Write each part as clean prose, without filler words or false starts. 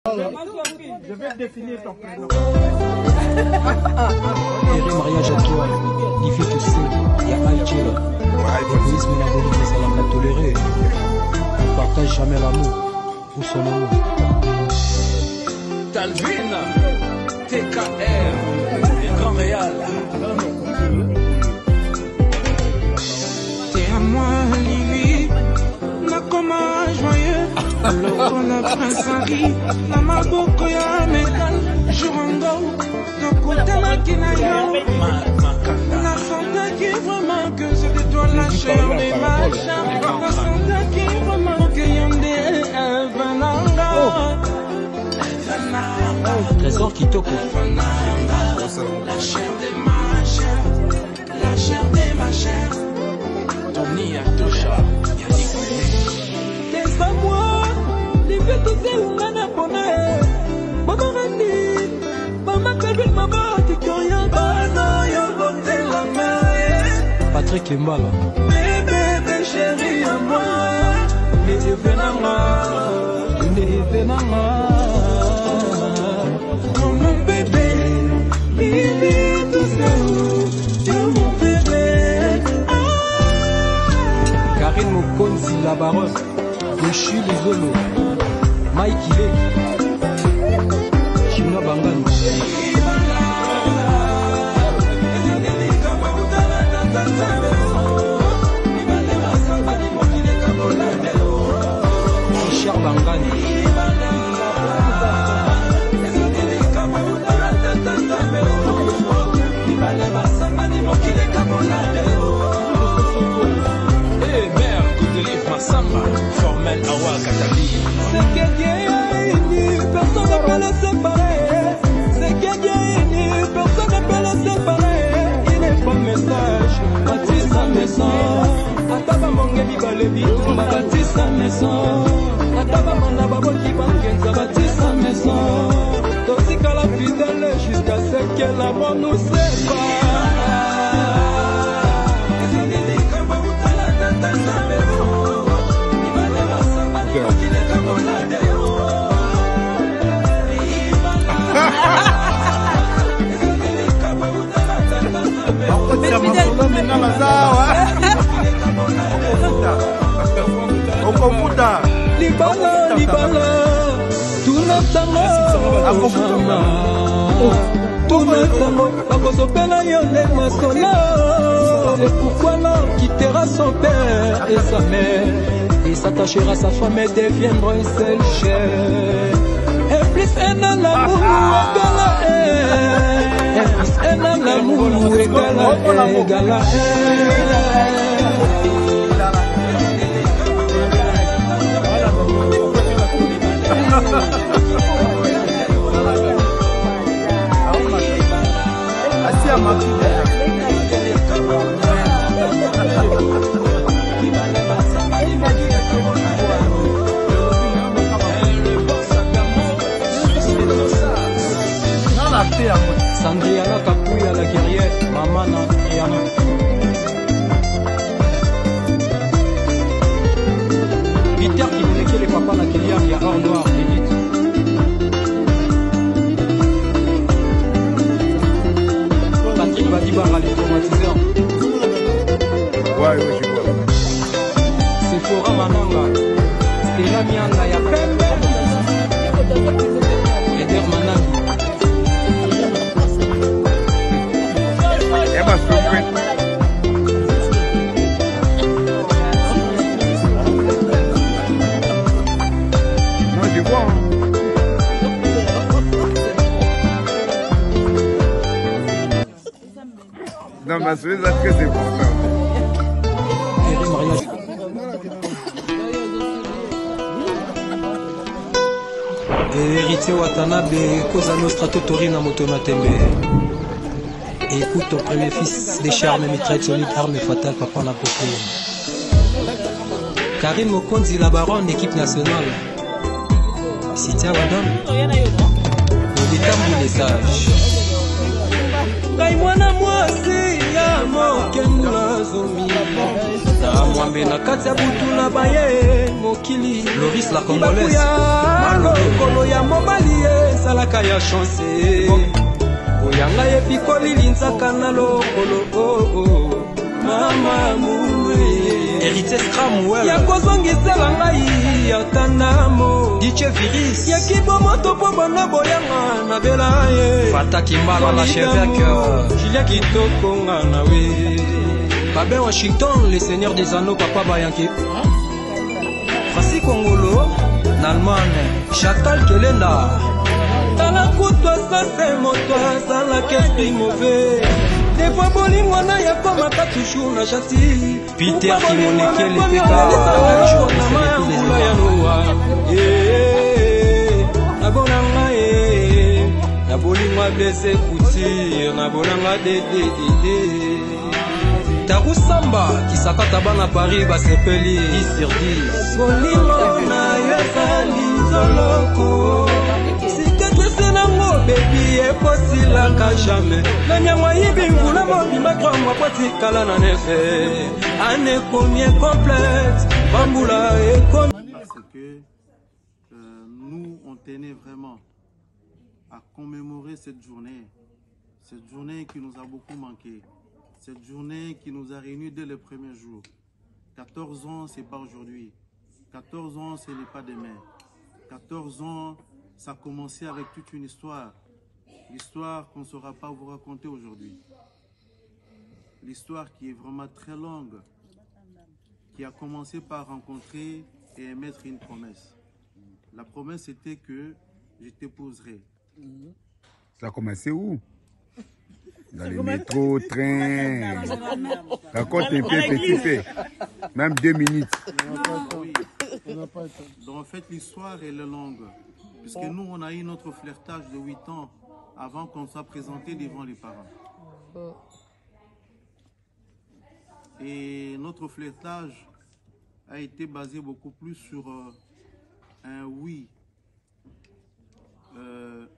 Je vais définir ton prénom. Mariage à toi, difficile, il y a Algérie. L'égoïsme et la volonté, ça l'a toléré. On ne partage jamais l'amour ou son amour. Talvin, TKR, les grands réals. T'es à moi, Lily, nakoma joyeux. Alors la prince Henri, na maboko ya Megan, Jurango, Tokota Kinayo. La santé qui vraiment que c'est de toi la chair des machins. La santé qui vraiment que yandé Vananga. Trésor qui toque. La chair des machins, la chair des machins. Tony Atosha, Yannick Mélé. T'es à moi. Libété ou nana bonheur, maman Rani, maman Kevin, maman Kikoya, Bana, Yobote la main. Patrick Mbala. Bébé chéri à moi, les Venanga, mon bébé, Bibi, tout ça, tu mon bébé. Karine Mokonzi, la baronne. Le Chu, les Zolo. Mike Ilé, Chino Bangani. Richard Bangani. Eh merde, Goudelief Massamba, formel Awa Katali. C'est que personne ne peut le séparer. C'est que personne ne peut le séparer. Il n'est pas message, bâtis sa maison. Ataba mongeli balebi, bâtis sa maison. Ataba manda baboti bankenza, bâtis sa maison. Tosika la fidèle jusqu'à ce que la mort nous sépare. Libala, tout notre amour, tout notre amour, Bakosopela yonde masola. Et pourquoi l'homme quittera son père et sa mère et s'attachera à sa femme et deviendra une seule chair. Et plus un an l'amour égale à elle. Et plus un an l'amour égale à elle, égale à elle. Sandriana Kapouya la guerrière, Maman Adriana. Peter qui voulait les papas la guerrière, il y a hors noir, Edith. Patrick Badibara, les traumatiseurs. Ouais, je vois. Sephora Mananga, Stella Mianda, ya Pembe. Eder Mananga. Moi, je vois. Non, ma soeur, c'est très important. Héritier Watanabe, Cosa Nostra Totori na Motona Tembe. Écoute ton premier fils, des charmes, mitraillettes solides, armes fatales, papa n'a pas pris. Karine Mokonzi, la baronne, équipe nationale. Sitia Wadam, le détambour des sages. Kaimwana mwasi ya mokemula zomi. Na mwambe na kati ya butu na baye mokili. Loris la Congolaise. Lokolo ya mobali ezalaka ya chance oyanga epikoli linzaka na lokolo mama mue héritier Scramwell ya kozongisela ngai atanamo DJ Viris ya kibomoto po bana boyanga na bela ye Fata Kimbala l'archevêque Julia kitoko nga na we Babin Washington les seigneurs des anneaux Papa Bayanke Francis Kongolo Nalman Chatal Kelenda tala kutwa sase moto azalaka esprit mauvais des fois bolingo na ya komaka toujours na chati Peter Kimoneke LPK na ya noa nabona ngai na bolingo blessé couture na bonanga dededede Tarusamba kisakata bana Paris basepeli 10 sur 10 bolingo na yezali zoloko Senango baby eposilaka jamais na nyangwa yibingula mobimba kwamwa kwatikala na nefe ane combien complète bambula ekomi. Parce que nous on tenait vraiment à commémorer cette journée qui nous a beaucoup manqué, cette journée qui nous a réunis dès les premiers jours. 14 ans c'est pas aujourd'hui, 14 ans ce n'est pas demain, 14 ans ça a commencé avec toute une histoire. L'histoire qu'on ne saura pas vous raconter aujourd'hui. L'histoire qui est vraiment très longue. Qui a commencé par rencontrer et émettre une promesse. La promesse était que je t'épouserai. Ça a commencé où? Dans les métros, trains. Raconte un peu, petit peu. Même 2 minutes. Oui. Donc en fait l'histoire elle est longue. Puisque nous, on a eu notre flirtage de 8 ans avant qu'on soit présenté devant les parents. Et notre flirtage a été basé beaucoup plus sur un oui,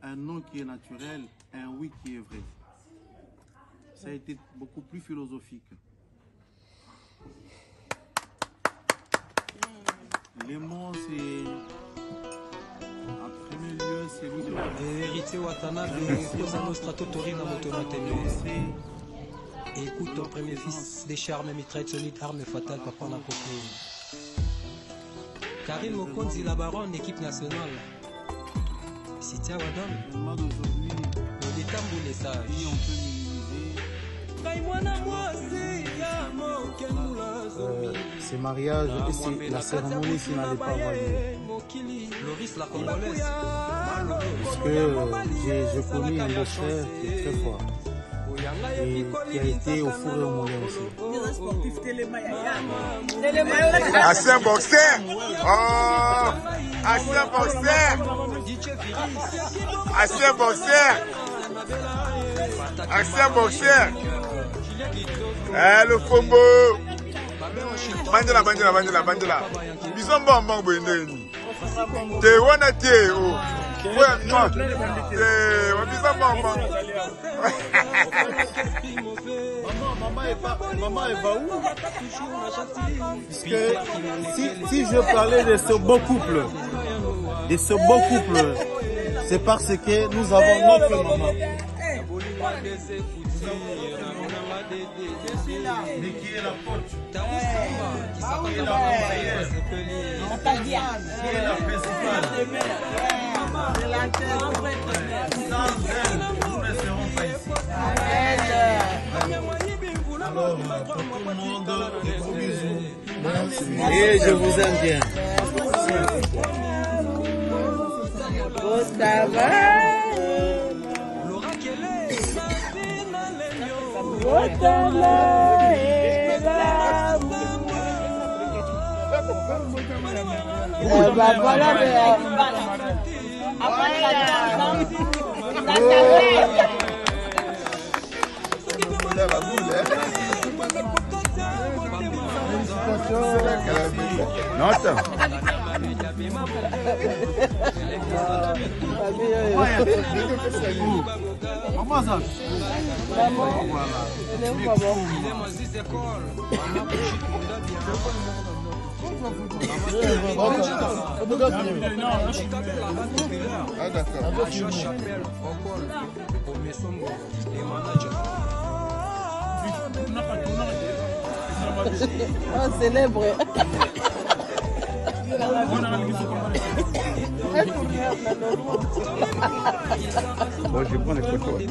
un non qui est naturel, un oui qui est vrai. Ça a été beaucoup plus philosophique. Les mots, c'est... Héritier Watanabe Kozano Stratotori na Motona Tembe Écoute ton premier fils des charmes mitraillettes solides armes fatales papa na popo Karim Mokonzi la baronne équipe nationale Sitia Wadam d'aujourd'hui le détambour les sages on peut minimiser. Ce mariage et la cérémonie s'il n'allait pas avoir lieu. Loris la congolaise Parce que j'ai connu un beau frère qui est très fort et qui a été au four et au moulin aussi. Ancien boxeur! Oh! Ancien boxeur! Ancien boxeur! Ancien boxeur! Le combo! Bandela. Bison bon boyendeni. Te wana te o. Ouais non. Te bison bon. Maman elle va où? Parce que si je parlais de ce beau couple, c'est parce que nous avons notre maman. Mais qui est la coach? Qui est la principale? Nous ne serons pas ici. Alors, pour tout le monde, des gros bisous. Et je vous aime bien. Maman ça. Ah, d'accord. Oh, célèbre. Bon, je prends les photos.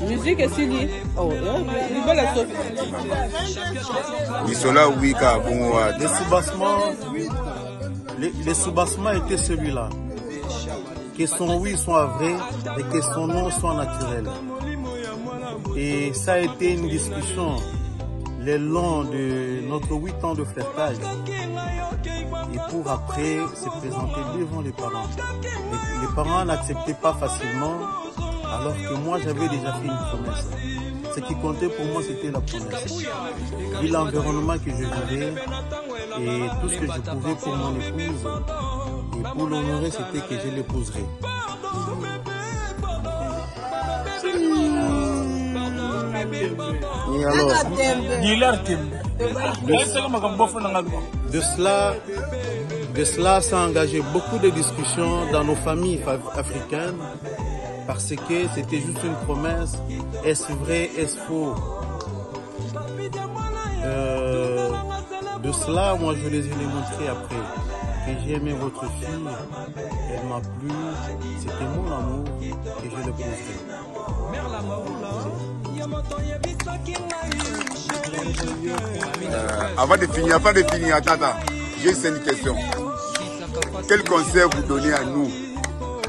Musique est signée. Oh, les soubassements étaient celui-là. Que son oui soit vrai et que son non soit naturel. Et ça a été une discussion le long de notre 8 ans de flirtage. Et pour après se présenter devant les parents. Les parents n'acceptaient pas facilement, alors que moi j'avais déjà fait une promesse. Ce qui comptait pour moi, c'était la promesse. Vu l'environnement que je vivais et tout ce que je pouvais pour mon épouse, et pour l'honorer, c'était que je l'épouserais. Et alors, de cela, ça a engagé beaucoup de discussions dans nos familles africaines, parce que c'était juste une promesse. Est-ce vrai, est-ce faux? De cela, moi je les ai montrés après. Que j'ai aimé votre fille, elle m'a plu, c'était mon amour et je l'épouserai. Avant de finir, attends, j'ai une question. Quel conseil vous donnez à nous,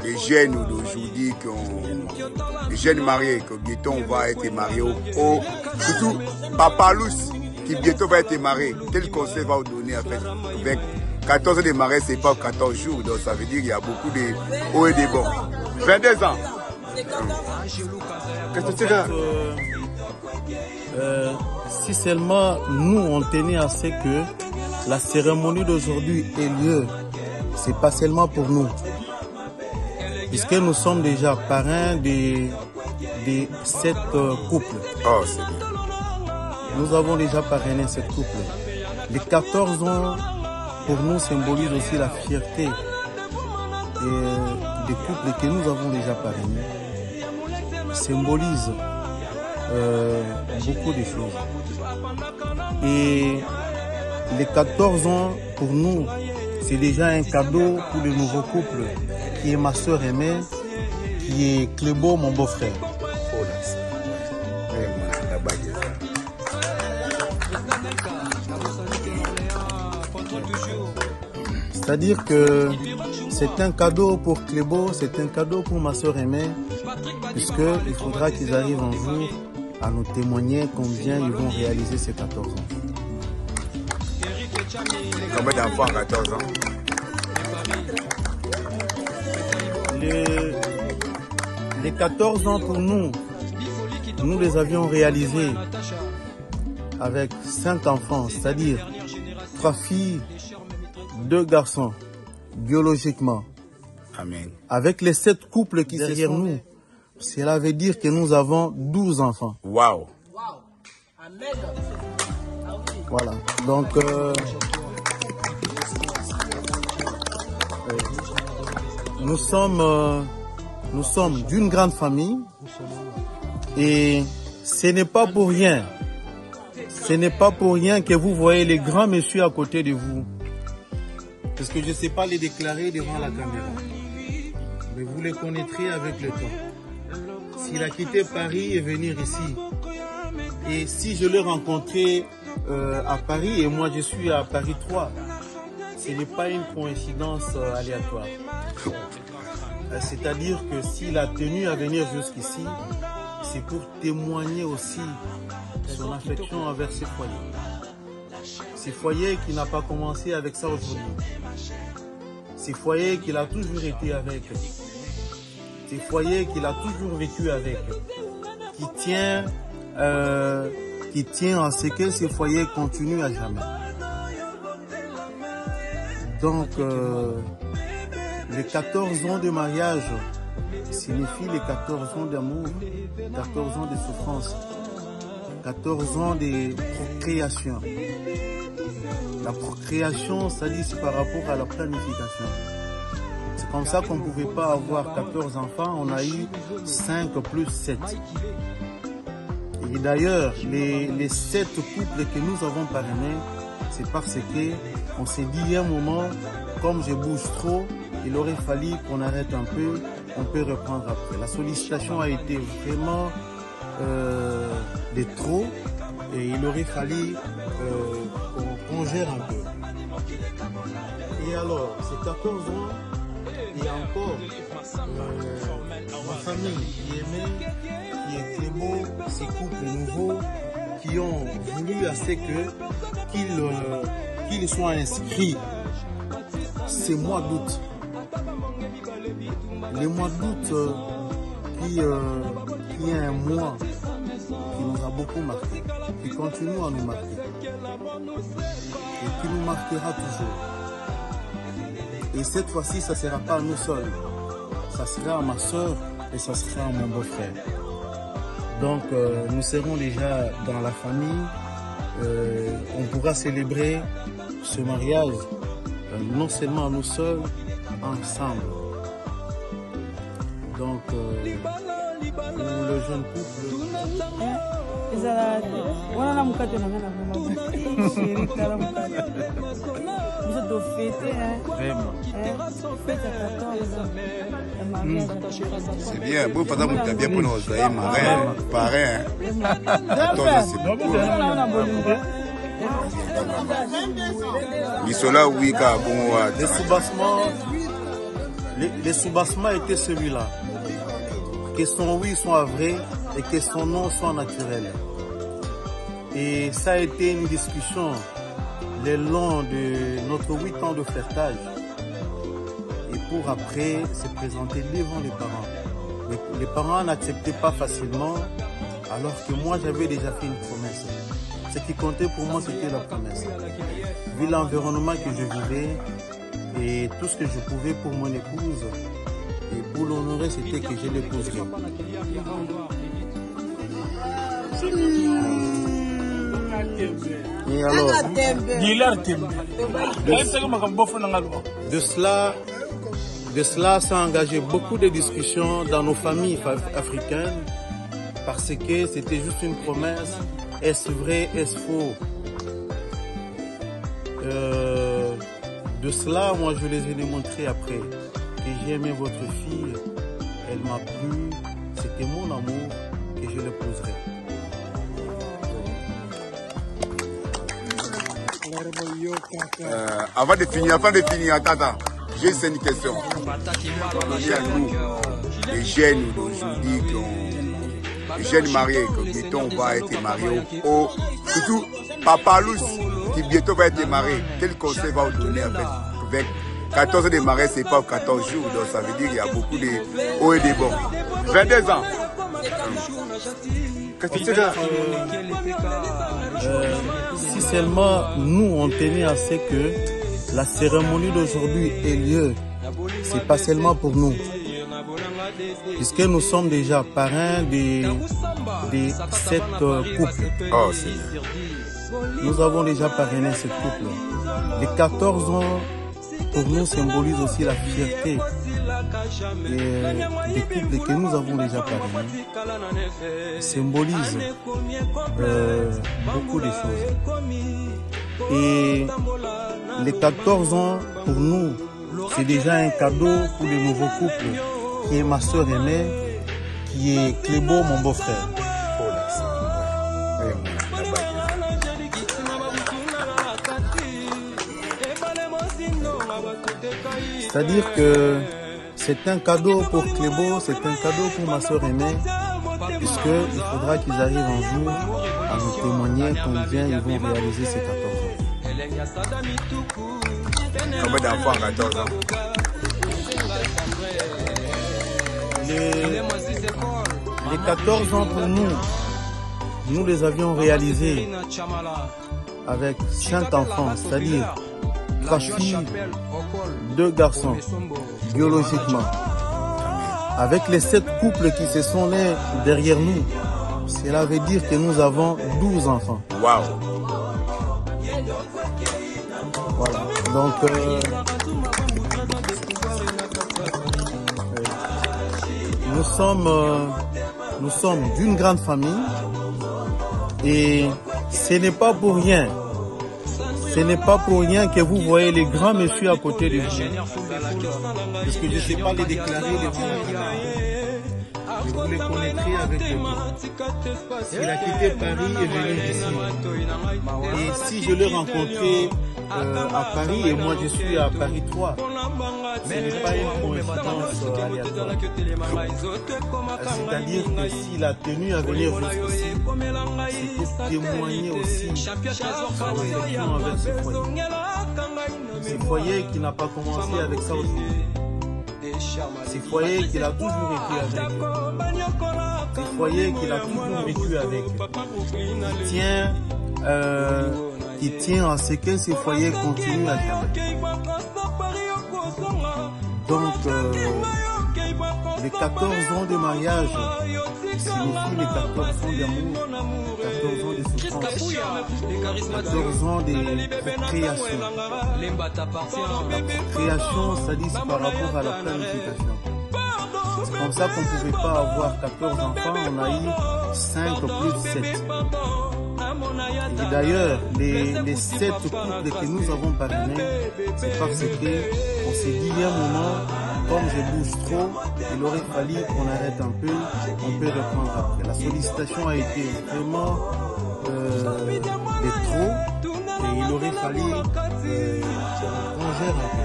les jeunes d'aujourd'hui, les jeunes mariés, que bientôt on va être mariés, surtout Papa Luce, qui bientôt va être marié, quel conseil va vous donner avec 14 ans de mariage, c'est pas 14 jours, donc ça veut dire qu'il y a beaucoup de hauts et de bons. 22 ans. Qu'est-ce que tu fais? Si seulement nous on tenait à ce que la cérémonie d'aujourd'hui ait lieu, c'est pas seulement pour nous, puisque nous sommes déjà parrains de 7 couples. Oh, c'est bien. Nous avons déjà parrainé 7 couples. Les 14 ans pour nous symbolise aussi la fierté des couples que nous avons déjà parrainés. Symbolise beaucoup de choses. Et les 14 ans pour nous, c'est déjà un cadeau pour le nouveau couple qui est ma soeur aimée, qui est Clébo, mon beau-frère. C'est-à-dire que c'est un cadeau pour Clébo, c'est un cadeau pour ma soeur aimée, puisqu'il faudra qu'ils arrivent un jour à nous témoigner combien ils vont réaliser ces 14 ans. Combien d'enfants à 14 ans? Les 14 ans pour nous, nous les avions réalisés avec 5 enfants, c'est-à-dire 3 filles, 2 garçons, biologiquement. Amen. Avec les 7 couples qui sont derrière nous, cela veut dire que nous avons 12 enfants. Waouh! Voilà. Donc, nous sommes d'une grande famille et ce n'est pas pour rien. Ce n'est pas pour rien que vous voyez les grands messieurs à côté de vous. Parce que je ne sais pas les déclarer devant la caméra. Mais vous les connaîtrez avec le temps. S'il a quitté Paris et venir ici, et si je l'ai rencontré à Paris et moi je suis à Paris 3, ce n'est pas une coïncidence aléatoire. C'est-à-dire que s'il a tenu à venir jusqu'ici, c'est pour témoigner aussi son affection envers ses foyers. Ces foyers qui n'a pas commencé avec ça aujourd'hui. Ces foyers qu'il a toujours été avec. Ces foyers qu'il a toujours vécu avec. Qui tient à ce que ces foyers continuent à jamais. Donc, les 14 ans de mariage signifient les 14 ans d'amour, 14 ans de souffrance, 14 ans de procréation. La procréation, ça dit c'est par rapport à la planification. C'est comme ça qu'on ne pouvait pas avoir 14 enfants, on a eu 5 plus 7. Et d'ailleurs, les 7 couples que nous avons parrainés, c'est parce que on s'est dit à un moment, comme je bouge trop, il aurait fallu qu'on arrête un peu, on peut reprendre après. La sollicitation a été vraiment de trop et il aurait fallu qu'on gère un peu. Et alors, ces 14 ans, il y a encore ma famille qui aimait, qui est Clébo, ces couples nouveaux qui ont voulu assez qu'ils soient inscrits ces mois d'août. Les mois d'août qui est un mois qui nous a beaucoup marqué, qui continue à nous marquer et qui nous marquera toujours. Et cette fois-ci, ça ne sera pas à nous seuls, ça sera à ma soeur et ça sera à mon beau-frère. Donc nous serons déjà dans la famille, on pourra célébrer ce mariage non seulement à nous seuls, ensemble. Donc le jeune couple... C'est bien, bon, pendant que tu as bien pour nous, marin, parrain. Les soubassements étaient celui-là. Que son oui soit vrai et que son non soit naturel. Et ça a été une discussion le long de notre 8 ans de flirtage. Et pour après se présenter devant les parents. Les parents n'acceptaient pas facilement, alors que moi j'avais déjà fait une promesse. Ce qui comptait pour moi, c'était la promesse. Vu l'environnement que je vivais et tout ce que je pouvais pour mon épouse, et pour l'honorer, c'était que je l'épouserais. Et alors, de cela, ça a engagé beaucoup de discussions dans nos familles africaines, parce que c'était juste une promesse. Est-ce vrai, est-ce faux? De cela, moi, je les ai démontrés après. Que j'ai aimé votre fille, elle m'a plu, c'était mon amour, et je l'épouserai. Avant de finir, attends, j'ai une question. Donnez à nous, les jeunes d'aujourd'hui, les jeunes mariés, que bientôt on va être mariés, surtout Papa Luz, qui bientôt va être marié, quel conseil va vous donner avec 14 ans de mariage, c'est pas 14 jours, donc ça veut dire qu'il y a beaucoup de hauts et de bons. 22 ans. Qu'est-ce que tu dis? Si seulement nous on tenait à ce que la cérémonie d'aujourd'hui ait lieu, c'est pas seulement pour nous. Puisque nous sommes déjà parrains de 7 couples. Oh, c'est bien. Nous avons déjà parrainé 7 couples. Les 14 ans pour nous symbolise aussi la fierté des couples que nous avons déjà parrainés. Symbolise beaucoup de choses. Et les 14 ans pour nous, c'est déjà un cadeau pour les nouveaux couples, qui est ma soeur aînée, qui est Clébo, mon beau-frère. C'est-à-dire que c'est un cadeau pour Clébo, c'est un cadeau pour ma soeur aînée, puisqu'il faudra qu'ils arrivent un jour à nous témoigner combien ils vont réaliser ces 14 ans. Combien d'enfants à 14 ans? Les 14 ans pour nous les avions réalisés avec 5 enfants, c'est-à-dire 3 filles, 2 garçons, biologiquement. Avec les 7 couples qui se sont nés derrière nous, cela veut dire que nous avons 12 enfants. Waouh! Voilà, donc nous sommes d'une grande famille et ce n'est pas pour rien. Ce n'est pas pour rien que vous voyez les grands messieurs à côté de vous. Parce que je ne sais pas les déclarer devant la caméra. Mais vous les connaîtrez avec le temps. Il a quitté Paris et venu ici. Et si je l'ai rencontré à Paris et moi je suis à Paris 3, ce n'est pas une coïncidence aléatoire. C'est-à-dire que s'il a tenu à venir jusqu'ici, c'est pour témoigner aussi sa réflexion avec ce foyer. Ce foyer qui n'a pas commencé avec ça aujourd'hui. Ce foyer qu'il a toujours été avec. Ce foyer qu'il a toujours vécu avec. Qui tient à ce que ce foyer continue à jamais. Donc, les 14 ans de mariage signifient les 14 ans d'amour, 14 ans de souffrance, 14 ans de création. La création, ça dit c'est par rapport à la planification. C'est comme ça qu'on ne pouvait pas avoir 14 enfants, on a eu 5 plus 7. Et d'ailleurs, les 7 couples que nous avons parrainés, c'est parce qu'on s'est dit à un moment, comme je bouge trop, il aurait fallu qu'on arrête un peu, on peut reprendre après. La sollicitation a été vraiment de trop, et il aurait fallu qu'on gère un peu.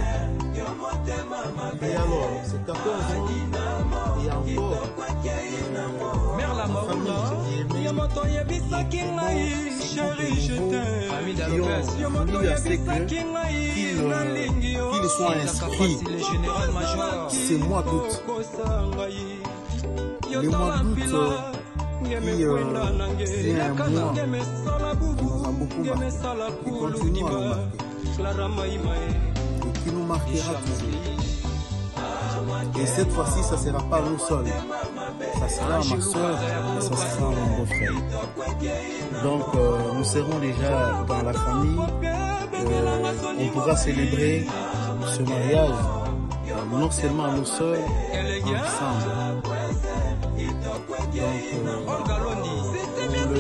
Et alors, c'est 14 ans, et encore, la famille qui ont voulu à ce qu'ils soient inscrits ce mois d'août. Le mois d'août, c'est un mois qui nous a beaucoup marqué, qui continue à nous marquer, et qui nous marquera toujours. Et cette fois-ci, ça ne sera pas nous seuls. Ça sera ma soeur et ça sera mon beau-frère. Donc, nous serons déjà dans la famille. On pourra célébrer ce mariage, non seulement nous seuls, ensemble. Donc, on le joue.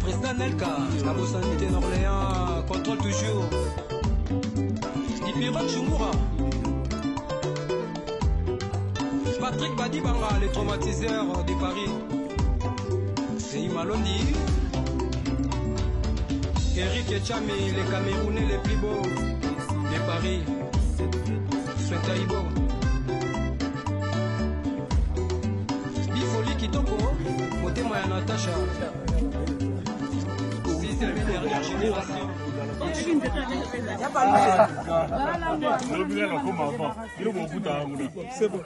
Président Nelka, la Bosanité d'Orléans, contrôle toujours. Dipirak Chumura. Patrick Badibanga, les traumatiseurs de Paris. C'est Malondi. Eric Echami, les Camerounais les plus beaux de Paris. Swetaïbo. Bifoli Kitoko, Motema ya Natacha. Si c'est la dernière génération. C'est bon.